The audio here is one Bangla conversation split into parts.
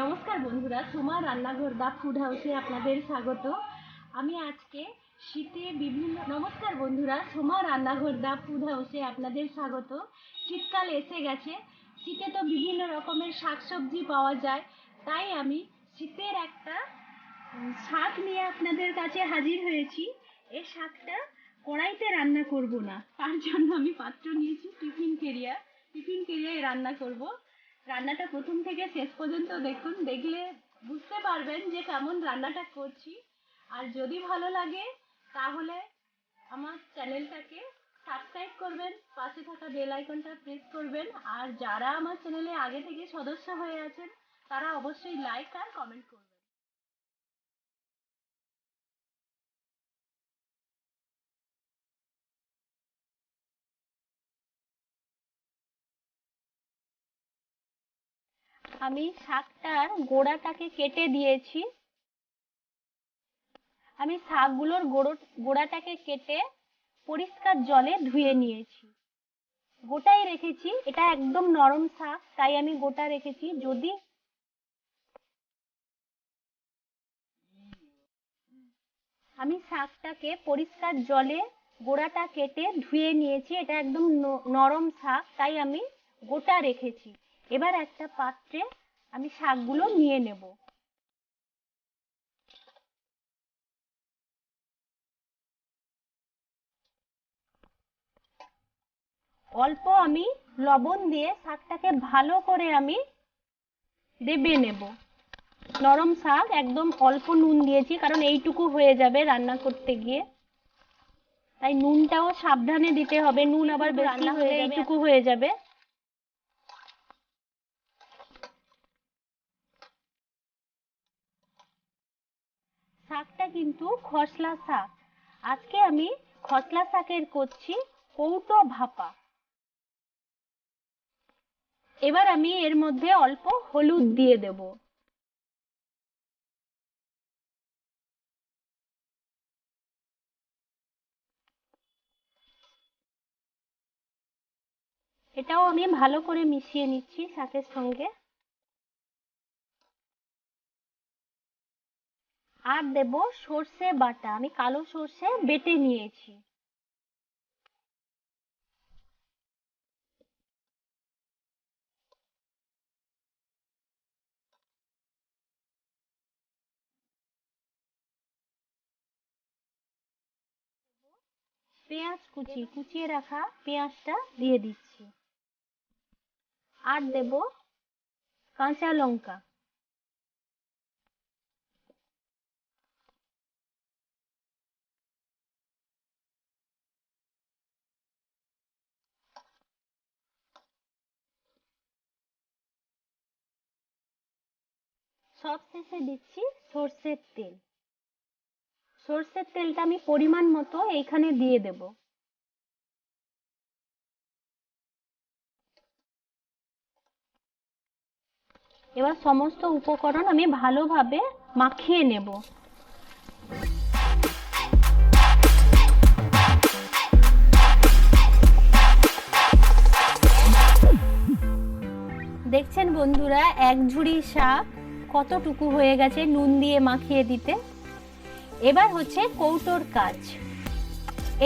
নমস্কার বন্ধুরা, সোমা রান্নাঘর দা ফুড হাউসে আপনাদের স্বাগত। আমি আজকে শীতে নমস্কার বন্ধুরা, সোমা রান্নাঘর দা ফুড হাউসে আপনাদের স্বাগত। শীতকাল এসে গেছে, শীতে তো বিভিন্ন রকমের শাকসবজি পাওয়া যায়, তাই আমি শীতের একটা শাক নিয়ে আপনাদের কাছে হাজির হয়েছি। এই শাকটা কড়াইতে রান্না করব না, তার জন্য আমি পাত্র নিয়েছি টিফিন কেরিয়ায় রান্না করব। রান্নাটা প্রথম থেকে শেষ পর্যন্ত দেখুন, দেখলে বুঝতে পারবেন যে কেমন রান্নাটা করছি। আর যদি ভালো লাগে তাহলে আমার চ্যানেলটাকে সাবস্ক্রাইব করবেন, পাশে থাকা বেল আইকনটা প্রেস করবেন। আর যারা আমার চ্যানেলে আগে থেকে সদস্য হয়ে আছেন তারা অবশ্যই লাইক আর কমেন্ট করবেন। আমি শাকটার গোড়াটাকে কেটে দিয়েছি। আমি শাকগুলোর গোড়াটাকে কেটে পরিষ্কার জলে ধুয়ে নিয়েছি। গোটাই রেখেছি, এটা একদম নরম শাক তাই আমি গোটা রেখেছি। যদি আমি শাকটাকে পরিষ্কার জলে গোড়াটা কেটে ধুয়ে নিয়েছি, এটা একদম নরম শাক তাই আমি গোটা রেখেছি। এবার একটা পাত্রে আমি শাকগুলো নিয়ে নেব। অল্প আমি লবণ দিয়ে শাকটাকে ভালো করে আমি দেবে নেব। নরম শাক, একদম অল্প নুন দিয়েছি কারণ এইটুকু হয়ে যাবে রান্না করতে গিয়ে, তাই নুনটাও সাবধানে দিতে হবে, নুন আবার বেশি হলে এইটুকু হয়ে যাবে। শাকটা কিন্তু খসলা শাক, আজকে আমি খসলা শাকের করছি কৌটো ভাপা। এবার আমি এর মধ্যে অল্প হলুদ দিয়ে দেব। এটাও আমি ভালো করে মিশিয়ে নিচ্ছি শাকের সঙ্গে। আর দেব সর্ষে বাটা, আমি কালো সর্ষে বেটে নিয়েছি। পেঁয়াজ কুচিয়ে রাখা পেঁয়াজটা দিয়ে দিচ্ছি। আর দেব কাঁচা লঙ্কা। সবশেষে দিচ্ছি সর্ষের তেল। সর্ষের তেলটা আমি পরিমাণ মতো এইখানে দিয়ে দেব। এবার সমস্ত উপকরণ আমি ভালোভাবে মাখিয়ে নেব। দেখছেন বন্ধুরা, এক ঝুড়ি শাক কতটুকু হয়ে গেছে নুন দিয়ে মাখিয়ে দিতে। এবার হচ্ছে কৌটোর কাজ।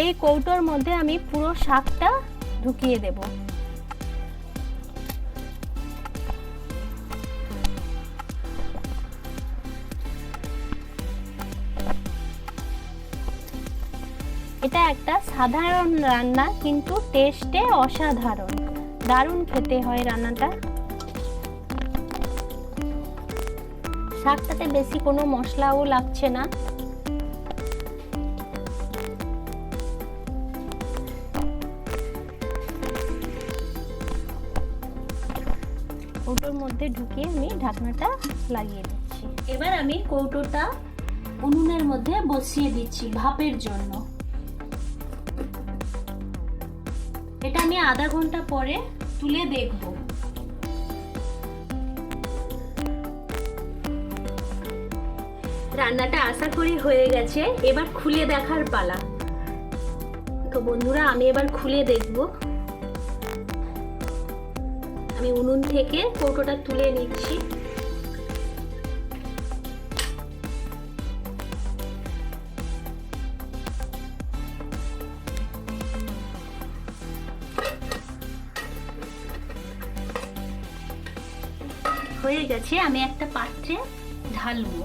এই কৌটোর মধ্যে আমি পুরো শাকটা ঢুকিয়ে দেব। এটা একটা সাধারণ রান্না কিন্তু টেস্টে অসাধারণ, দারুণ খেতে হয় রান্নাটা। শাকটাতে বেশি কোনো মশলাও লাগছে না। কৌটোর মধ্যে ঢুকিয়ে আমি ঢাকনাটা লাগিয়ে দিচ্ছি। এবার আমি কৌটোটা উনুনের মধ্যে বসিয়ে দিচ্ছি ভাপের জন্য। এটা আমি আধা ঘন্টা পরে তুলে দেখব। রান্নাটা আশা করি হয়ে গেছে, এবার খুলে দেখার পালা। তো বন্ধুরা, আমি এবার খুলে দেখব। আমি উনুন থেকে কৌটোটা তুলে নিচ্ছি। হয়ে গেছে, আমি একটা পাত্রে ঢালবো।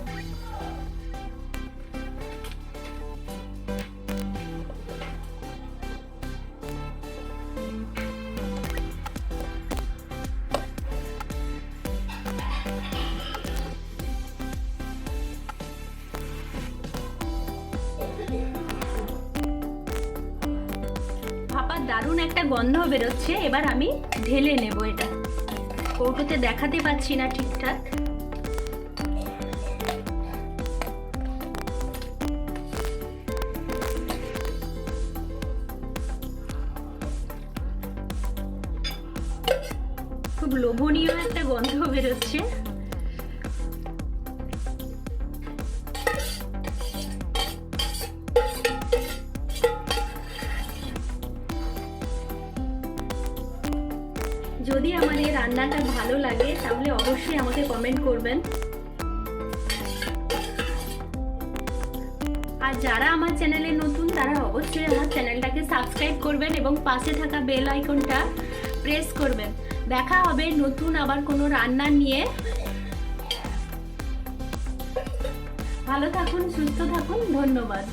ভাপা দারুণ একটা গন্ধ বেরোচ্ছে। এবার আমি ঢেলে নেব। এটা কৌটোতে দেখাতে পাচ্ছি না ঠিকঠাক। খুব লোভনীয় একটা গন্ধ বেরোচ্ছে। যদি আমার এই রান্নাটা ভালো লাগে তাহলে অবশ্যই আমাকে কমেন্ট করবেন। আর যারা আমার চ্যানেলে নতুন তারা অবশ্যই আমার চ্যানেলটাকে সাবস্ক্রাইব করবেন এবং পাশে থাকা বেল আইকনটা প্রেস করবেন। দেখা হবে নতুন আবার কোনো রান্না নিয়ে। ভালো থাকুন, সুস্থ থাকুন, ধন্যবাদ।